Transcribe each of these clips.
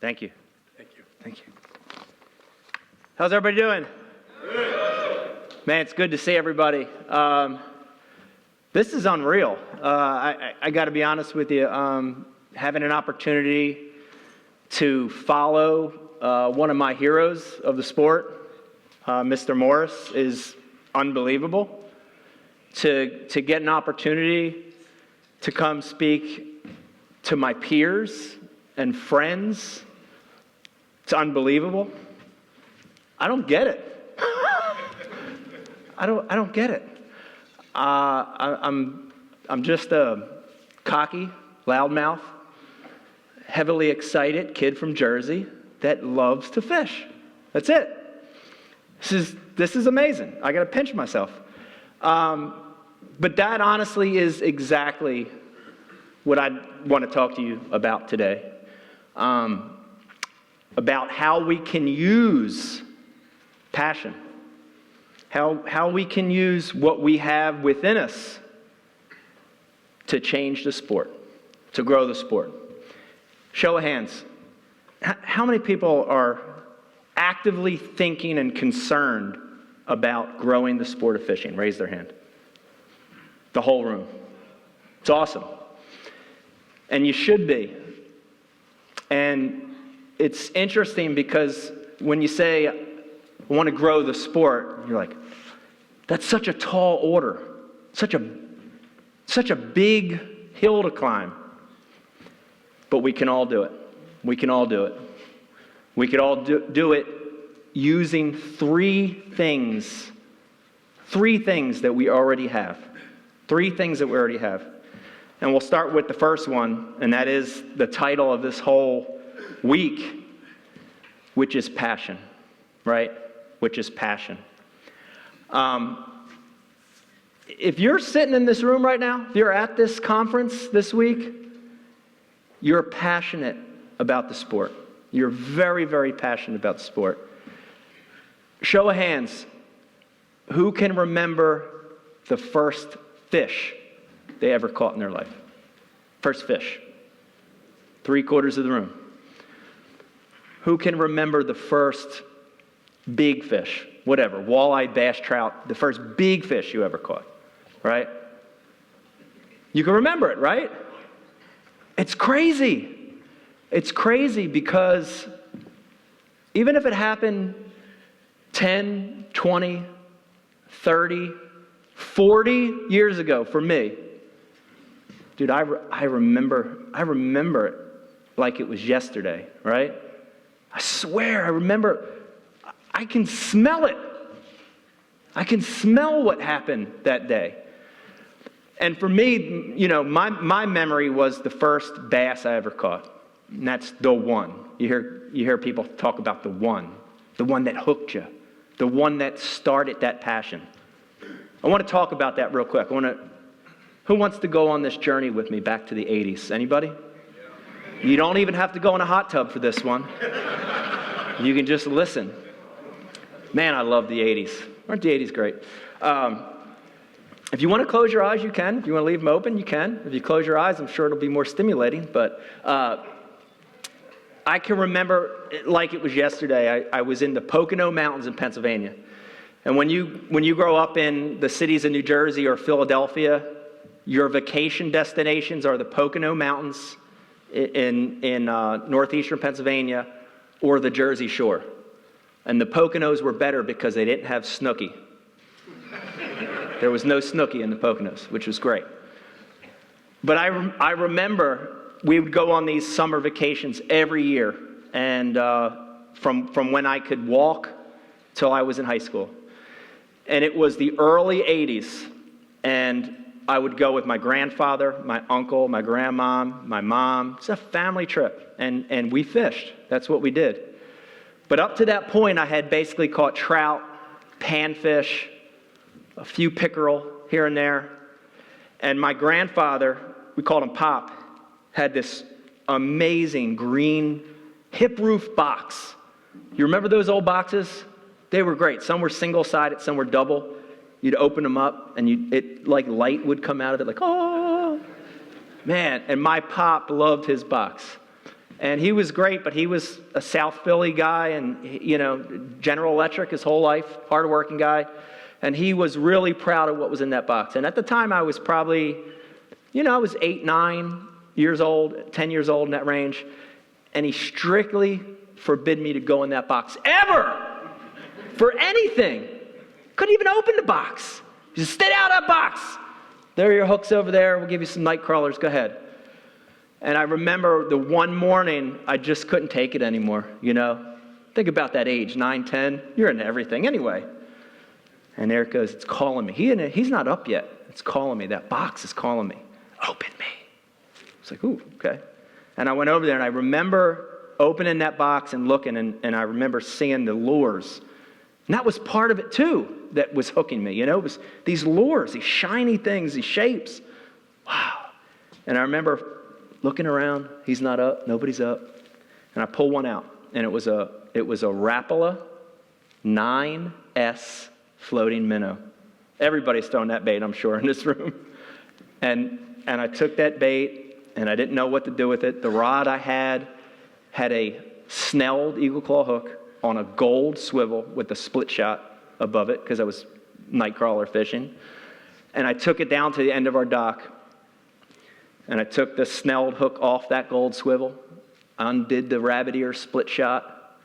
Thank you. Thank you. How's everybody doing? Man, it's good to see everybody. This is unreal. I got to be honest with you. Having an opportunity to follow one of my heroes of the sport, Mr. Morris, is unbelievable. To get an opportunity to come speak to my peers and friends, it's unbelievable. I don't get it. I don't get it. I'm just a cocky, loudmouth, heavily excited kid from Jersey that loves to fish. That's it. This is amazing. I got to pinch myself. But that honestly is exactly what I want to talk to you about today. About how we can use passion. How we can use what we have within us to change the sport, to grow the sport. Show of hands. How many people are actively thinking and concerned about growing the sport of fishing? Raise their hand. The whole room. It's awesome. And you should be. And it's interesting because when you say, I want to grow the sport, you're like, that's such a tall order. Such a big hill to climb. But we can all do it. We can all do it. We could all do it using three things that we already have. Three things that we already have. And we'll start with the first one, and that is the title of this whole week, which is passion, right? Which is passion. If you're sitting in this room right now, if you're at this conference this week, you're passionate about the sport. You're very, very passionate about the sport. Show of hands. Who can remember the first fish they ever caught in their life? First fish. 3/4 of the room. Who can remember the first big fish? Whatever, walleye, bass, trout, the first big fish you ever caught, right? You can remember it, right? It's crazy. It's crazy because even if it happened 10, 20, 30, 40 years ago for me, dude, I remember it like it was yesterday, right? I swear, I remember. I can smell it. I can smell what happened that day. And for me, my memory was the first bass I ever caught. And that's the one. You hear people talk about the one that hooked you, the one that started that passion. I want to talk about that real quick. Who wants to go on this journey with me back to the 80s? Anybody? You don't even have to go in a hot tub for this one. You can just listen. Man, I love the 80s. Aren't the 80s great? If you want to close your eyes, you can. If you want to leave them open, you can. If you close your eyes, I'm sure it'll be more stimulating. But I can remember it like it was yesterday. I was in the Pocono Mountains in Pennsylvania. And when you grow up in the cities of New Jersey or Philadelphia, your vacation destinations are the Pocono Mountains in northeastern Pennsylvania or the Jersey Shore. And the Poconos were better because they didn't have snooki. There was no snooki in the Poconos, which was great. But I remember we would go on these summer vacations every year, and from when I could walk till I was in high school. And it was the early 80s, and I would go with my grandfather, my uncle, my grandma, my mom. It's a family trip, and we fished. That's what we did. But up to that point, I had basically caught trout, panfish, a few pickerel here and there. And my grandfather, we called him Pop, had this amazing green hip roof box. You remember those old boxes? They were great. Some were single-sided, some were double. You'd open them up, and it like light would come out of it, like, oh, man. And my Pop loved his box. And he was great, but he was a South Philly guy and, General Electric his whole life, hardworking guy. And he was really proud of what was in that box. And at the time, I was probably, I was 8, 9 years old, 10 years old in that range. And he strictly forbid me to go in that box ever for anything. Couldn't even open the box. He said, stay out of that box. There are your hooks over there. We'll give you some night crawlers. Go ahead. And I remember the one morning, I just couldn't take it anymore, Think about that age, 9, 10. You're into everything anyway. And there it goes. It's calling me. He's not up yet. It's calling me. That box is calling me. Open me. It's like, ooh, okay. And I went over there, and I remember opening that box and looking, and I remember seeing the lures. And that was part of it, too, that was hooking me. It was these lures, these shiny things, these shapes. Wow. And I remember looking around, he's not up, nobody's up. And I pull one out, and it was a Rapala 9S floating minnow. Everybody's thrown that bait, I'm sure, in this room. And I took that bait, and I didn't know what to do with it. The rod I had a snelled eagle claw hook on a gold swivel with a split shot above it, because I was night crawler fishing. And I took it down to the end of our dock, and I took the snelled hook off that gold swivel, undid the rabbit ear split shot,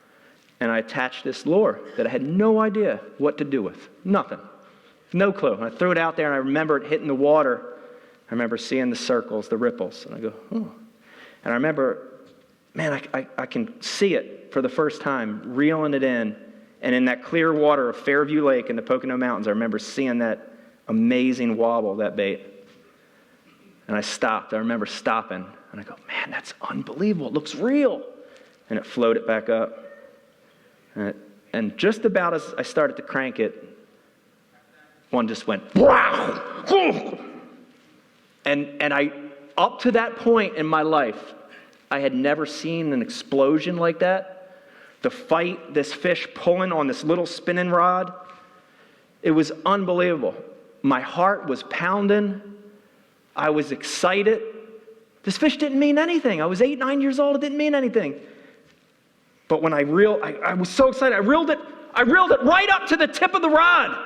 and I attached this lure that I had no idea what to do with. Nothing. No clue. And I threw it out there, and I remember it hitting the water. I remember seeing the circles, the ripples, and I go, oh. And I remember, man, I can see it for the first time, reeling it in, and in that clear water of Fairview Lake in the Pocono Mountains, I remember seeing that amazing wobble, that bait. And I stopped. I remember stopping. And I go, man, that's unbelievable. It looks real. And it floated back up. And just about as I started to crank it, one just went, wow! And I, up to that point in my life, I had never seen an explosion like that. The fight, this fish pulling on this little spinning rod, it was unbelievable. My heart was pounding. I was excited. This fish didn't mean anything. I was 8, 9 years old. It didn't mean anything. But when I was so excited. I reeled it right up to the tip of the rod.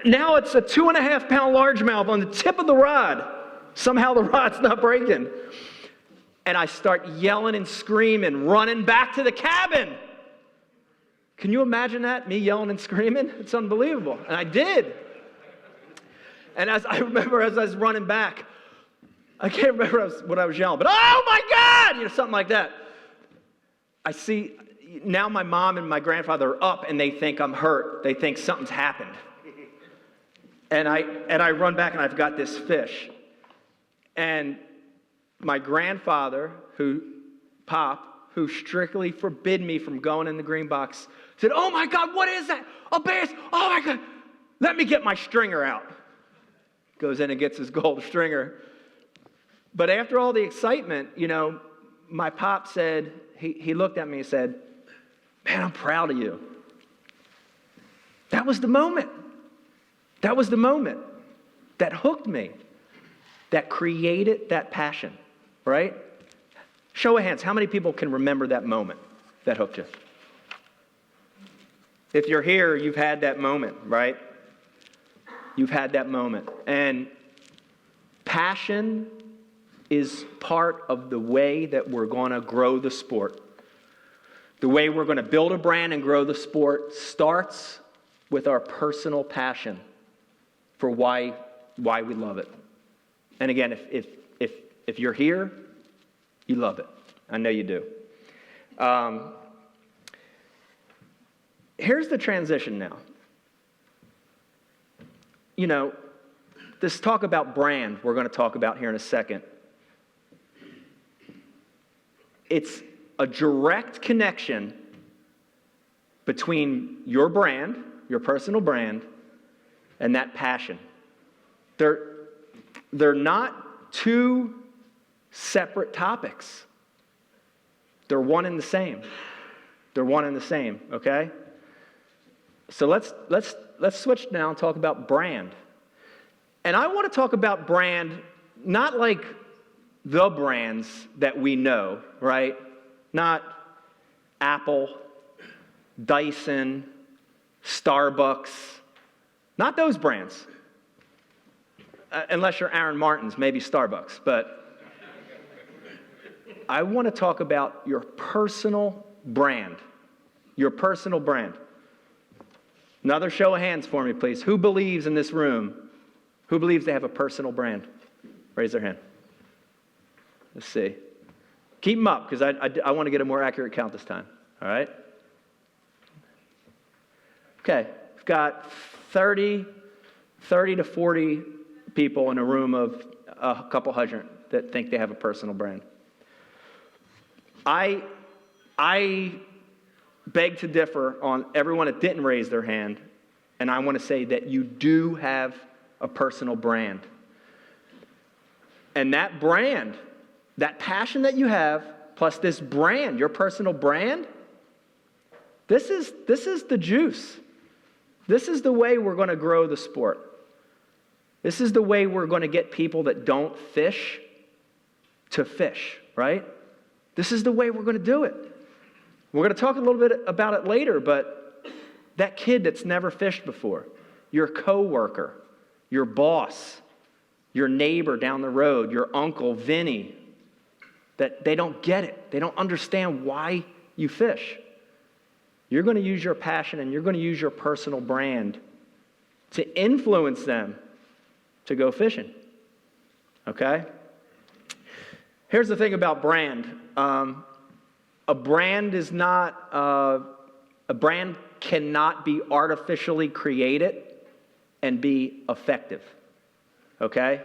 Now it's a 2.5-pound largemouth on the tip of the rod. Somehow the rod's not breaking. And I start yelling and screaming, running back to the cabin. Can you imagine that? Me yelling and screaming? It's unbelievable. And I did. And as I was running back, I can't remember what I was yelling, but oh my God! Something like that. I see, now my mom and my grandfather are up and they think I'm hurt. They think something's happened. And I run back and I've got this fish. And my grandfather, Pop, who strictly forbid me from going in the green box, said, oh my God, what is that? A bass, oh my God, let me get my stringer out. Goes in and gets his gold stringer. But after all the excitement, my pop said, he looked at me and said, man, I'm proud of you. That was the moment. That was the moment that hooked me, that created that passion, right? Show of hands, how many people can remember that moment that hooked you? If you're here, you've had that moment, right? You've had that moment. And passion is part of the way that we're going to grow the sport. The way we're going to build a brand and grow the sport starts with our personal passion for why we love it. And again, if you're here, you love it. I know you do. Here's the transition now. This talk about brand we're going to talk about here in a second. It's a direct connection between your brand, your personal brand, and that passion. They're not two separate topics. They're one and the same. They're one and the same, okay? So let's switch now and talk about brand. And I want to talk about brand not like the brands that we know, right? Not Apple, Dyson, Starbucks, not those brands. Unless you're Aaron Martins, maybe Starbucks. But I want to talk about your personal brand. Your personal brand. Another show of hands for me, please. Who believes in this room? Who believes they have a personal brand? Raise their hand. Let's see. Keep them up, because I want to get a more accurate count this time. All right? Okay. We've got 30 to 40 people in a room of a couple hundred that think they have a personal brand. I beg to differ on everyone that didn't raise their hand, and I want to say that you do have a personal brand. And that brand, that passion that you have, plus this brand, your personal brand, this is the juice. This is the way we're going to grow the sport. This is the way we're going to get people that don't fish to fish, right? This is the way we're going to do it. We're going to talk a little bit about it later, but that kid that's never fished before, your coworker, your boss, your neighbor down the road, your uncle Vinny, that they don't get it. They don't understand why you fish. You're going to use your passion and you're going to use your personal brand to influence them to go fishing. Okay? Here's the thing about brand. A brand is not, a brand cannot be artificially created and be effective. Okay?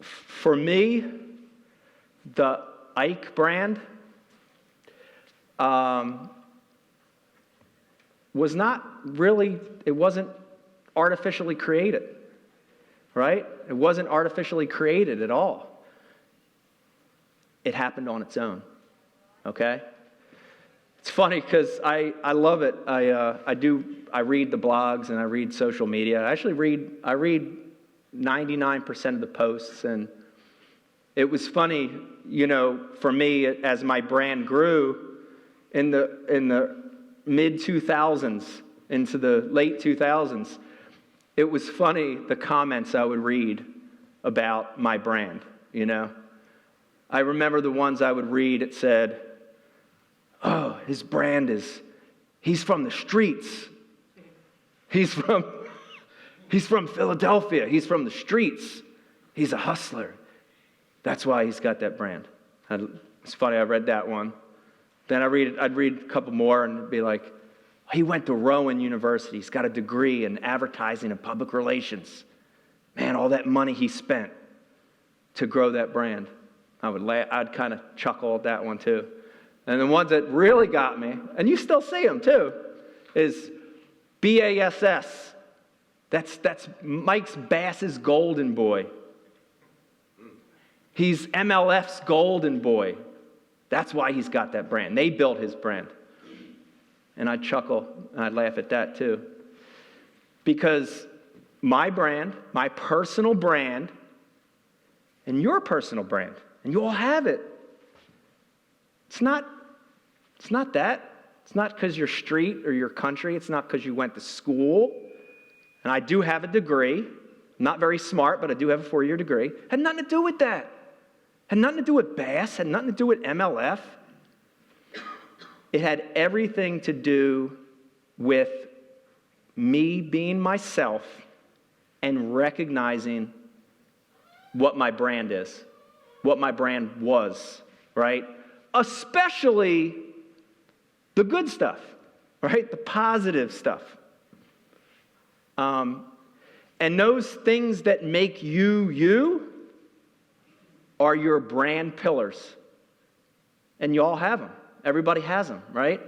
For me, the Ike brand was not really, it wasn't artificially created, right? It wasn't artificially created at all. It happened on its own, okay? It's funny because I love it. I read the blogs and I read social media. I read 99% of the posts, and it was funny, for me as my brand grew in the mid 2000s into the late 2000s. It was funny the comments I would read about my brand, I remember the ones I would read. It said, "Oh, his brand he's from the streets. He's from Philadelphia. He's from the streets. He's a hustler. That's why he's got that brand." It's funny, I read that one. Then I'd read a couple more and it'd be like, "He went to Rowan University. He's got a degree in advertising and public relations. Man, all that money he spent to grow that brand." I'd kind of chuckle at that one too. And the ones that really got me, and you still see them too, is BASS. That's Mike's Bass's golden boy. He's MLF's golden boy. That's why he's got that brand. They built his brand. And I'd chuckle and I'd laugh at that too. Because my brand, my personal brand, and your personal brand, and you all have it. It's not that. It's not because your street or your country. It's not because you went to school. And I do have a degree. I'm not very smart, but I do have a 4-year degree. Had nothing to do with that. Had nothing to do with Bass. Had nothing to do with MLF. It had everything to do with me being myself and recognizing what my brand is, what my brand was, right? Especially the good stuff, right? The positive stuff. And those things that make you, you, are your brand pillars. And you all have them. Everybody has them, right?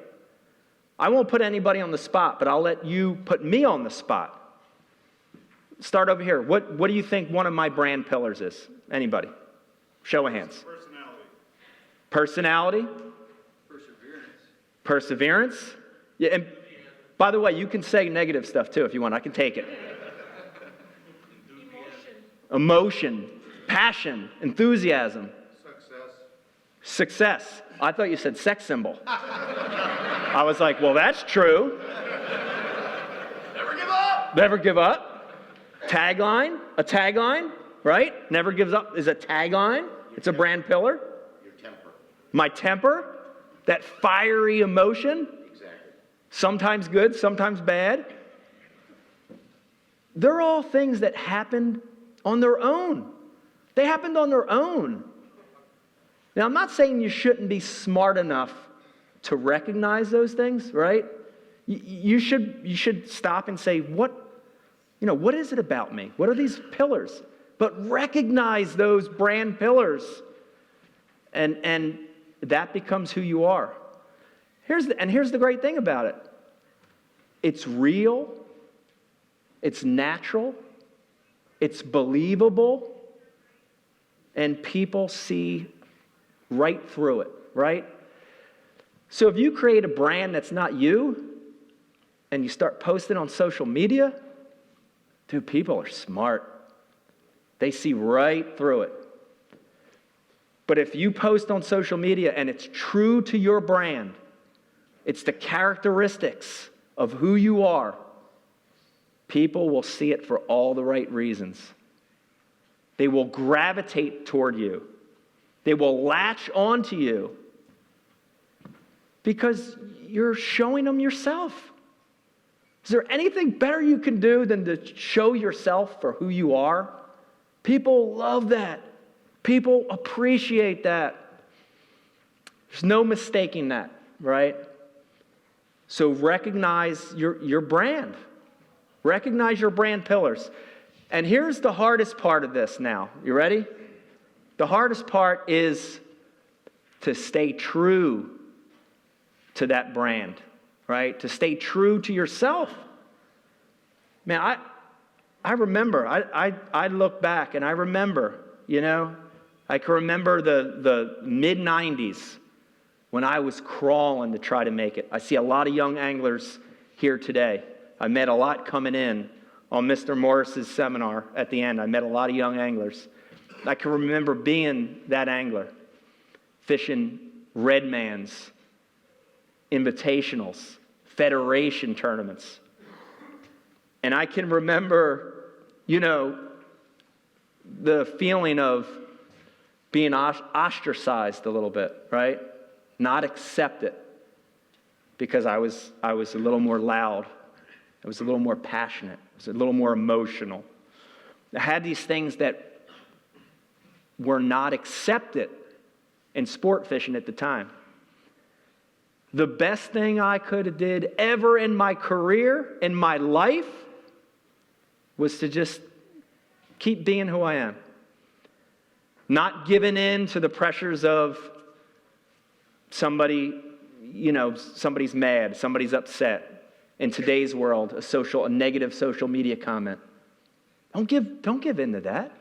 I won't put anybody on the spot, but I'll let you put me on the spot. Start over here. What do you think one of my brand pillars is? Anybody? Show of hands. Personality. Perseverance. Yeah, and by the way, you can say negative stuff too if you want. I can take it. Emotion. Passion, enthusiasm. Success. I thought you said sex symbol. I was like, well, that's true. Never give up. Never give up. Tagline, a tagline, right? Never gives up is a tagline. It's a brand pillar. Your temper. My temper, that fiery emotion. Exactly. Sometimes good, sometimes bad. They're all things that happened on their own. They happened on their own. Now, I'm not saying you shouldn't be smart enough to recognize those things, right? You should stop and say, what is it about me? What are these pillars? But recognize those brand pillars, and that becomes who you are. Here's the great thing about it. It's real. It's natural. It's believable. And people see right through it, right? So if you create a brand that's not you, and you start posting on social media, dude, people are smart. They see right through it. But if you post on social media and it's true to your brand, it's the characteristics of who you are, people will see it for all the right reasons. They will gravitate toward you. They will latch onto you because you're showing them yourself. Is there anything better you can do than to show yourself for who you are? People love that. People appreciate that. There's no mistaking that, right? So recognize your brand. Recognize your brand pillars. And here's the hardest part of this now. You ready? The hardest part is to stay true to that brand, right? To stay true to yourself. Man, I remember, I look back and I remember, I can remember the mid-90s when I was crawling to try to make it. I see a lot of young anglers here today. I met a lot coming in on Mr. Morris's seminar at the end. I met a lot of young anglers. I can remember being that angler, fishing Redmans, invitationals, federation tournaments. And I can remember, the feeling of being ostracized a little bit, right? Not accepted because I was a little more loud. I was a little more passionate. I was a little more emotional. I had these things that were not accepted in sport fishing at the time. The best thing I could have did ever in my career, in my life, was to just keep being who I am. Not giving in to the pressures of somebody's mad, somebody's upset. In today's world, a negative social media comment. Don't give in to that.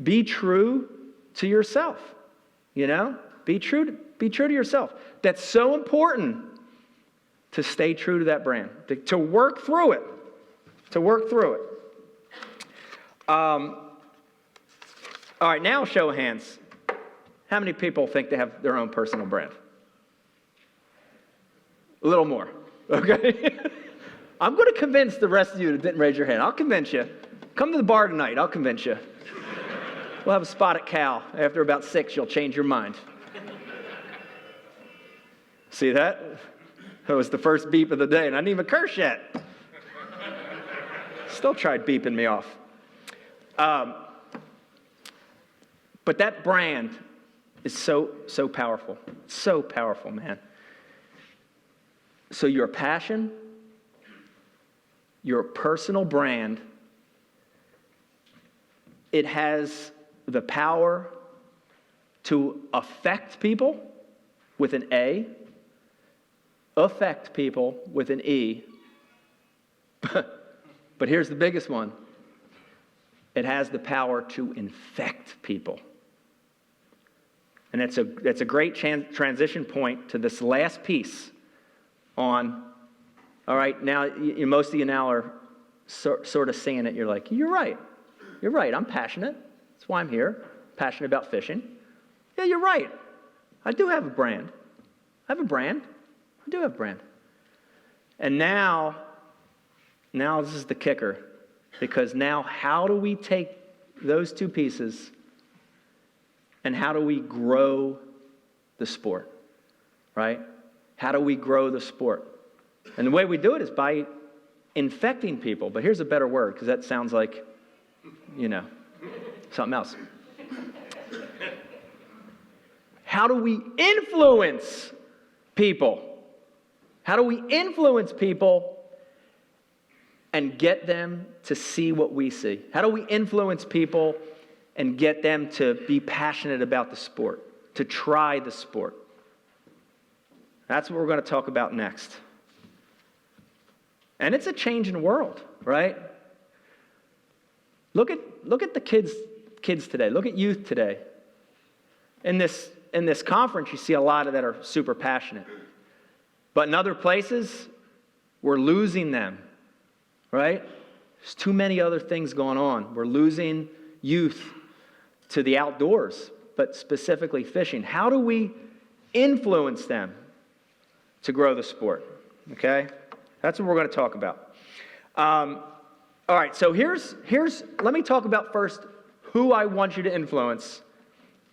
Be true to yourself. Be true to yourself. That's so important to stay true to that brand. To work through it. All right, now show of hands. How many people think they have their own personal brand? A little more. Okay? I'm going to convince the rest of you that didn't raise your hand. I'll convince you. Come to the bar tonight. I'll convince you. We'll have a spot at Cal. After about 6, you'll change your mind. See that? That was the first beep of the day, and I didn't even curse yet. Still tried beeping me off. But that brand is so powerful. So powerful, man. So your passion, your personal brand, it has the power to affect people with an A, affect people with an E. But here's the biggest one. It has the power to infect people. And that's a great transition point to this last piece on, all right, now most of you now are sort of saying it. You're like, you're right, I'm passionate. That's why I'm here, passionate about fishing. Yeah, you're right. I do have a brand. I have a brand. I do have a brand. And now this is the kicker. Because now how do we take those two pieces and how do we grow the sport, right? How do we grow the sport? And the way we do it is by infecting people. But here's a better word, because that sounds like, something else. How do we influence people? How do we influence people and get them to see what we see? How do we influence people and get them to be passionate about the sport, to try the sport? That's what we're going to talk about next. And it's a changing world, right? Look at the kids today. Look at youth today. In this conference, you see a lot of that are super passionate. But in other places, we're losing them, right? There's too many other things going on. We're losing youth to the outdoors, but specifically fishing. How do we influence them to grow the sport? Okay? That's what we're going to talk about. All right, so let me talk about first who I want you to influence,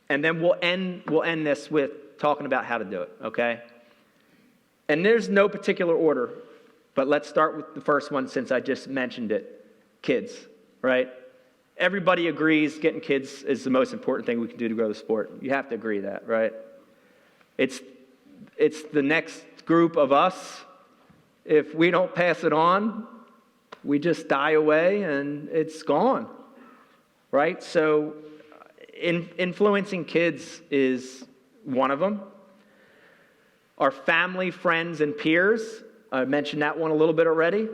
and then we'll end this with talking about how to do it, okay? And there's no particular order, but let's start with the first one since I just mentioned it. Kids, right? Everybody agrees getting kids is the most important thing we can do to grow the sport. You have to agree that, right? It's the next group of us. If we don't pass it on, we just die away and it's gone, right? So influencing kids is one of them. Our family, friends, and peers. I mentioned that one a little bit already.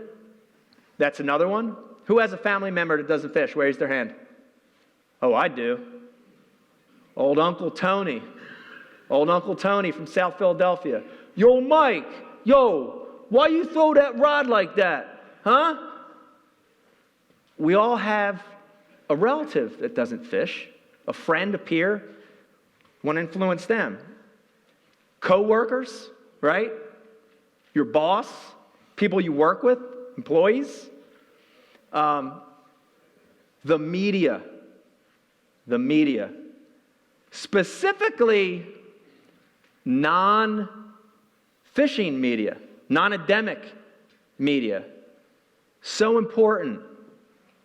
That's another one. Who has a family member that doesn't fish? Raise their hand. Oh, I do. Old Uncle Tony. Old Uncle Tony from South Philadelphia. Yo, Mike. Yo, why you throw that rod like that? Huh? We all have a relative that doesn't fish. A friend, a peer. Want to influence them. Co-workers, right? Your boss, people you work with, employees. The media. Specifically, non-fishing media, non-endemic media. So important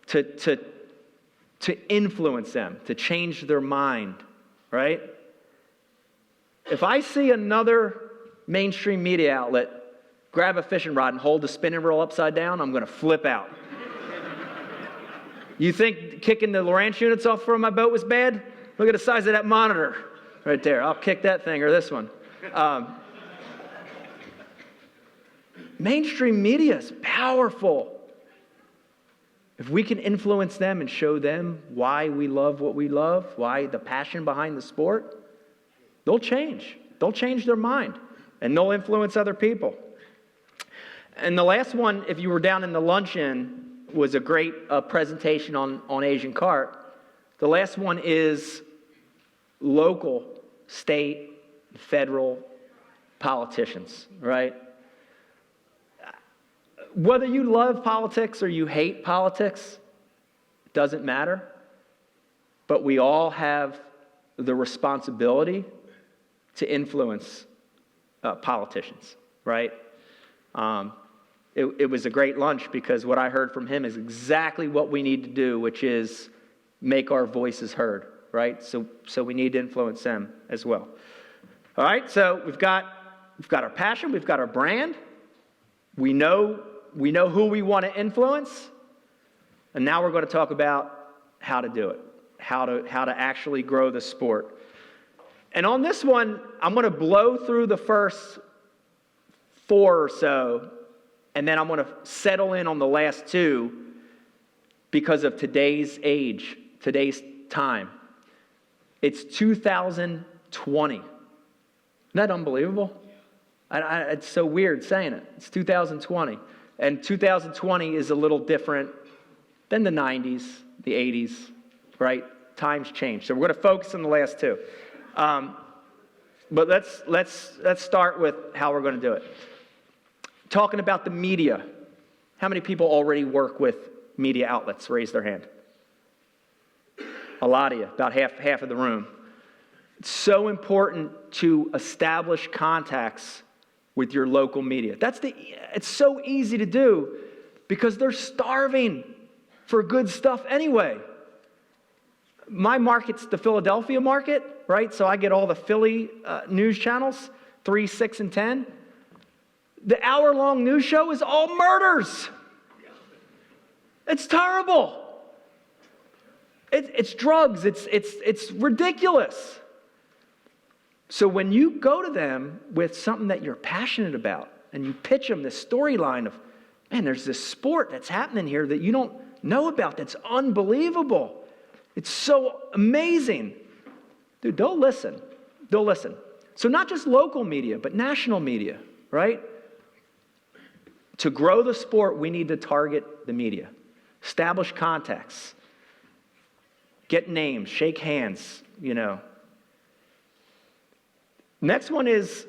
to influence them, to change their mind, right? If I see another mainstream media outlet grab a fishing rod and hold the spinning reel upside down, I'm going to flip out. You think kicking the Lowrance units off from my boat was bad? Look at the size of that monitor right there. I'll kick that thing or this one. Mainstream media is powerful. If we can influence them and show them why we love what we love, why the passion behind the sport, they'll change. They'll change their mind, and they'll influence other people. And the last one, if you were down in the luncheon, was a great presentation on Asian carp. The last one is local, state, federal politicians, right? Whether you love politics or you hate politics, it doesn't matter. But we all have the responsibility to influence politicians, right? It was a great lunch because what I heard from him is exactly what we need to do, which is make our voices heard, right? So we need to influence them as well. All right, so we've got our passion, we've got our brand, we know who we want to influence, and now we're going to talk about how to do it, how to actually grow the sport. And on this one, I'm going to blow through the first 4 or so, and then I'm going to settle in on the last 2 because of today's age, today's time. It's 2020. Isn't that unbelievable? It's so weird saying it. It's 2020. And 2020 is a little different than the 90s, the 80s, right? Times change. So we're going to focus on the last two. But let's start with how we're going to do it. Talking about the media. How many people already work with media outlets? Raise their hand. A lot of you, about half of the room. It's so important to establish contacts with your local media. It's so easy to do because they're starving for good stuff anyway. My market's the Philadelphia market, right? So I get all the Philly news channels, 3, 6, and 10. The hour-long news show is all murders. It's terrible. It's drugs. It's ridiculous. So when you go to them with something that you're passionate about and you pitch them this storyline of, man, there's this sport that's happening here that you don't know about that's unbelievable. It's so amazing. Dude, they'll listen. They'll listen. So not just local media, but national media, right? To grow the sport, we need to target the media. Establish contacts. Get names, shake hands, Next one is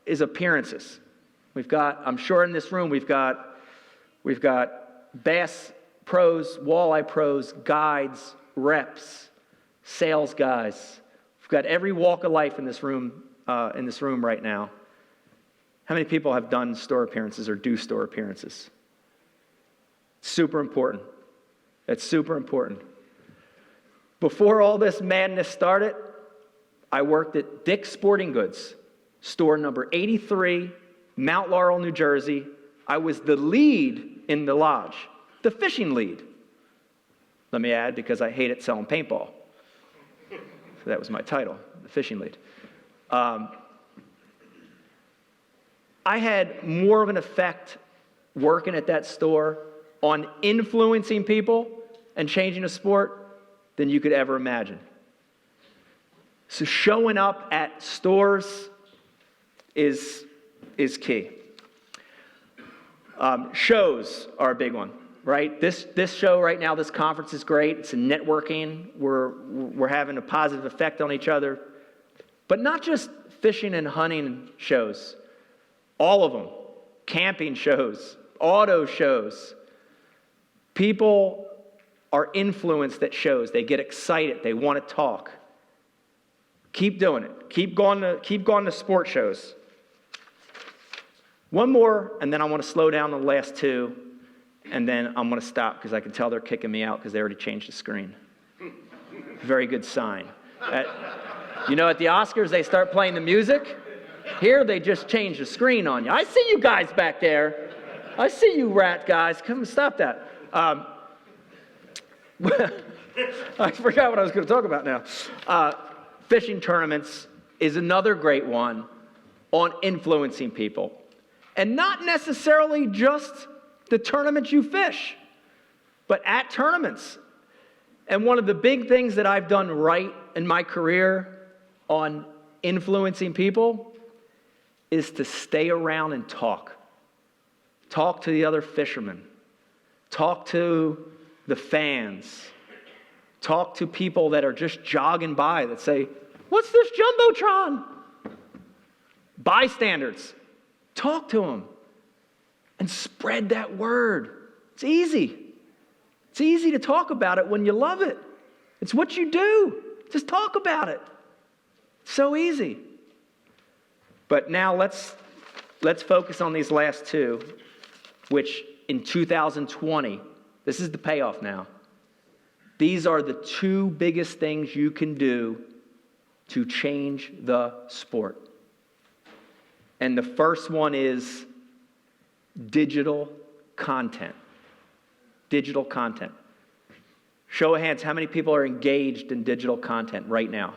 appearances. I'm sure in this room we've got bass pros, walleye pros, guides, reps, sales guys. We've got every walk of life in this room right now. How many people have done store appearances or do store appearances? Super important. It's super important. Before all this madness started, I worked at Dick's Sporting Goods, store number 83, Mount Laurel, New Jersey. I was the lead in the lodge, the fishing lead. Let me add, because I hated selling paintball. So that was my title, the fishing lead. I had more of an effect working at that store on influencing people and changing a sport than you could ever imagine. So showing up at stores is key. Shows are a big one, right? This show right now, this conference is great. It's a networking. We're having a positive effect on each other. But not just fishing and hunting shows. All of them. Camping shows, auto shows. People are influenced at shows. They get excited. They want to talk. Keep doing it. Keep going to sport shows. One more, and then I want to slow down the last two, and then I'm going to stop because I can tell they're kicking me out because they already changed the screen. Very good sign. At the Oscars, they start playing the music. Here, they just change the screen on you. I see you guys back there. I see you rat guys. Come stop that. I forgot what I was going to talk about now. Fishing tournaments is another great one on influencing people. And not necessarily just the tournaments you fish, but at tournaments. And one of the big things that I've done right in my career on influencing people is to stay around and talk. Talk to the other fishermen. Talk to the fans. Talk to people that are just jogging by that say, "What's this Jumbotron?" Bystanders. Talk to them and spread that word. It's easy. It's easy to talk about it when you love it. It's what you do. Just talk about it. It's so easy. But now let's focus on these last two, which in 2020, this is the payoff now. These are the two biggest things you can do to change the sport. And the first one is digital content. Digital content. Show of hands, how many people are engaged in digital content right now?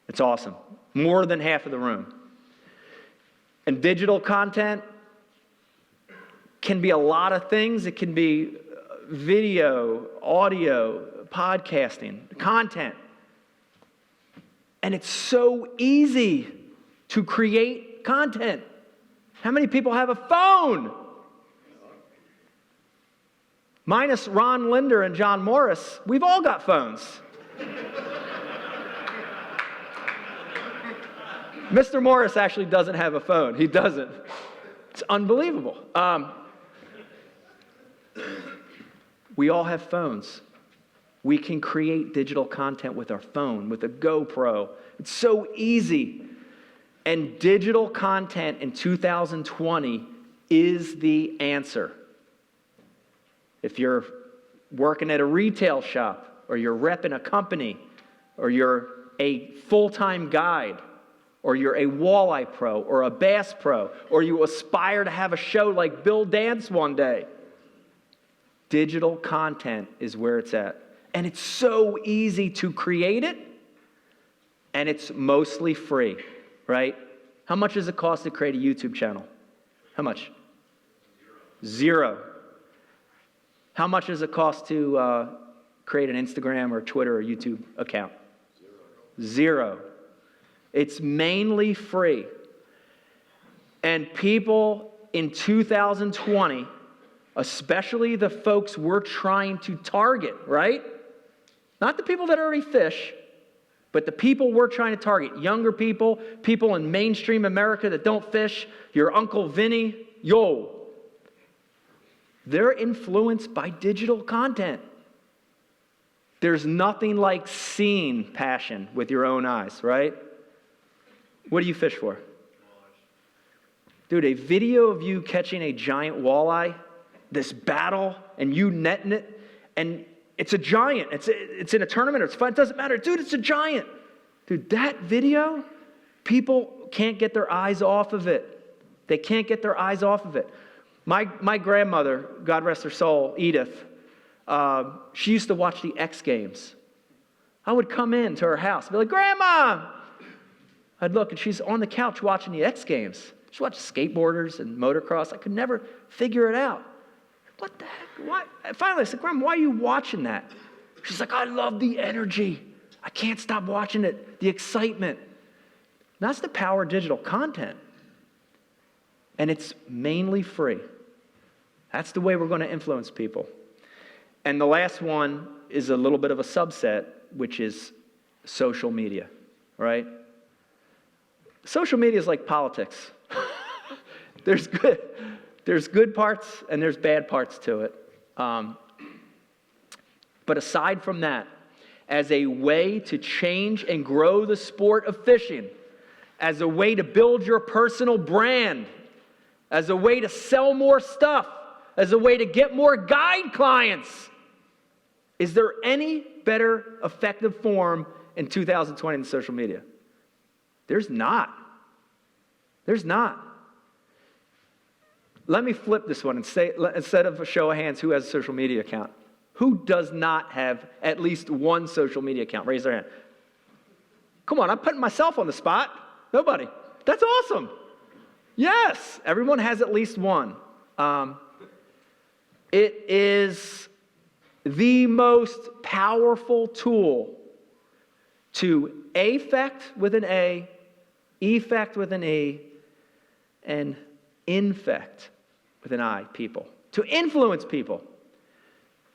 It's awesome. More than half of the room. And digital content can be a lot of things. It can be video, audio, podcasting, content. And it's so easy to create content. How many people have a phone? Minus Ron Linder and John Morris, we've all got phones. Mr. Morris actually doesn't have a phone. He doesn't. It's unbelievable. We all have phones. We can create digital content with our phone, with a GoPro. It's so easy. And digital content in 2020 is the answer. If you're working at a retail shop, or you're repping a company, or you're a full-time guide, or you're a walleye pro, or a bass pro, or you aspire to have a show like Bill Dance one day, digital content is where it's at. And it's so easy to create it, and it's mostly free, right? How much does it cost to create a YouTube channel? How much? Zero. How much does it cost to create an Instagram or Twitter or YouTube account? Zero. It's mainly free. And people in 2020, especially the folks we're trying to target, right? Not the people that already fish, but the people we're trying to target. Younger people, people in mainstream America that don't fish, your Uncle Vinny, yo. They're influenced by digital content. There's nothing like seeing passion with your own eyes, right? What do you fish for? Dude, a video of you catching a giant walleye, this battle, and you netting it, and it's a giant. It's in a tournament, or it's fun. It doesn't matter. Dude, it's a giant. Dude, that video, people can't get their eyes off of it. They can't get their eyes off of it. My grandmother, God rest her soul, Edith, she used to watch the X Games. I would come in to her house and be like, Grandma! I'd look, and she's on the couch watching the X Games. She watched skateboarders and motocross. I could never figure it out. What the heck? Why? Finally, I said, Grandma, why are you watching that? She's like, I love the energy. I can't stop watching it, the excitement. And that's the power of digital content. And it's mainly free. That's the way we're going to influence people. And the last one is a little bit of a subset, which is social media, right? Social media is like politics. There's good parts and there's bad parts to it. But aside from that, as a way to change and grow the sport of fishing, as a way to build your personal brand, as a way to sell more stuff, as a way to get more guide clients, is there any better effective form in 2020 than social media? There's not. There's not. Let me flip this one and say, instead of a show of hands, who has a social media account? Who does not have at least one social media account? Raise their hand. Come on, I'm putting myself on the spot. Nobody. That's awesome. Yes, everyone has at least one. It is the most powerful tool to affect with an A, effect with an E, and infect with an I people. To influence people.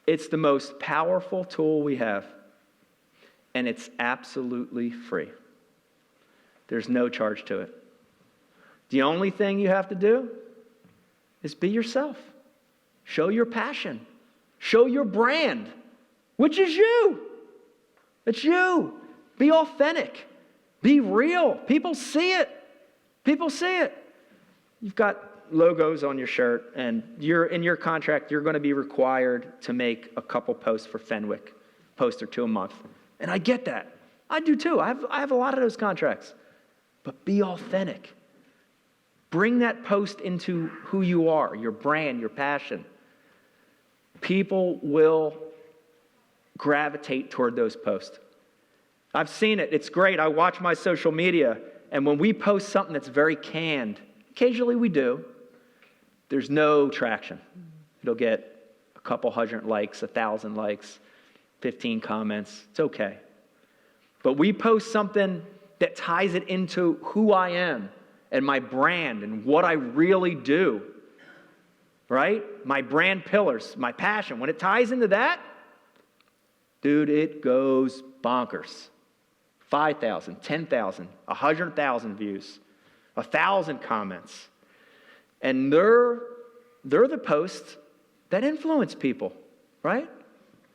It's the most powerful tool we have, and it's absolutely free. There's no charge to it. The only thing you have to do is be yourself. Show your passion. Show your brand, which is you. It's you. Be authentic. Be real. People see it. People see it. You've got logos on your shirt, and in your contract, you're going to be required to make a couple posts for Fenwick, post or two a month. And I get that. I do too. I have a lot of those contracts. But be authentic. Bring that post into who you are, your brand, your passion. People will gravitate toward those posts. I've seen it. It's great. I watch my social media, and when we post something that's very canned, occasionally we do, there's no traction. It'll get a couple hundred likes, 1,000 likes, 15 comments. It's okay. But we post something that ties it into who I am and my brand and what I really do. right? My brand pillars, my passion. When it ties into that, dude, it goes bonkers. 5,000, 10,000, 100,000 views, 1,000 comments. And they're the posts that influence people, right?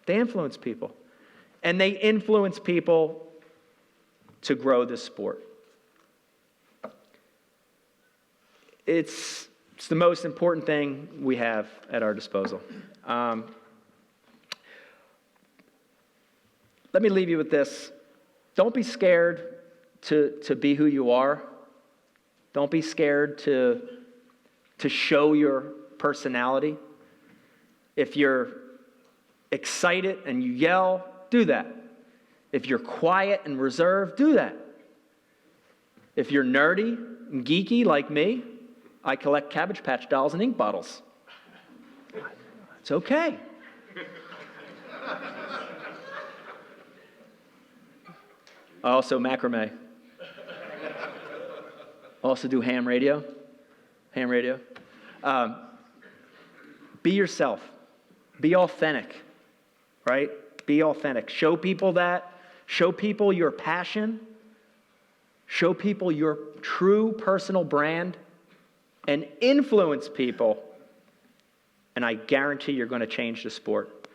They influence people. And they influence people to grow this sport. It's the most important thing we have at our disposal. Let me leave you with this. Don't be scared to be who you are. Don't be scared to show your personality. If you're excited and you yell, do that. If you're quiet and reserved, do that. If you're nerdy and geeky like me, I collect Cabbage Patch dolls and ink bottles. It's okay. I also macrame. I also do ham radio. Be yourself. Be authentic, right? Be authentic. Show people that. Show people your passion. Show people your true personal brand. And influence people. And I guarantee you're going to change the sport.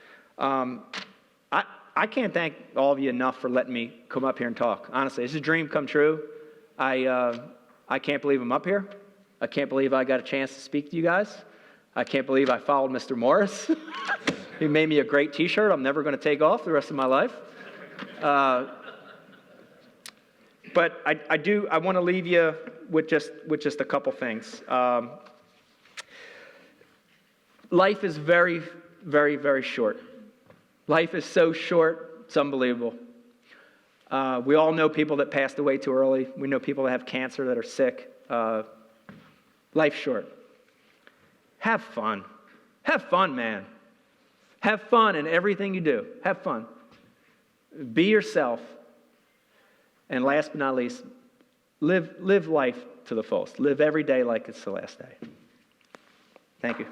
I can't thank all of you enough for letting me come up here and talk. Honestly, it's a dream come true. I can't believe I'm up here. I can't believe I got a chance to speak to you guys. I can't believe I followed Mr. Morris. He made me a great T-shirt I'm never going to take off the rest of my life. But I want to leave you with just a couple things. Life is very, very, very short. Life is so short, it's unbelievable. We all know people that passed away too early. We know people that have cancer, that are sick. Life's short. Have fun. Have fun, man. Have fun in everything you do. Have fun. Be yourself. And last but not least, live life to the fullest. Live every day like it's the last day. Thank you.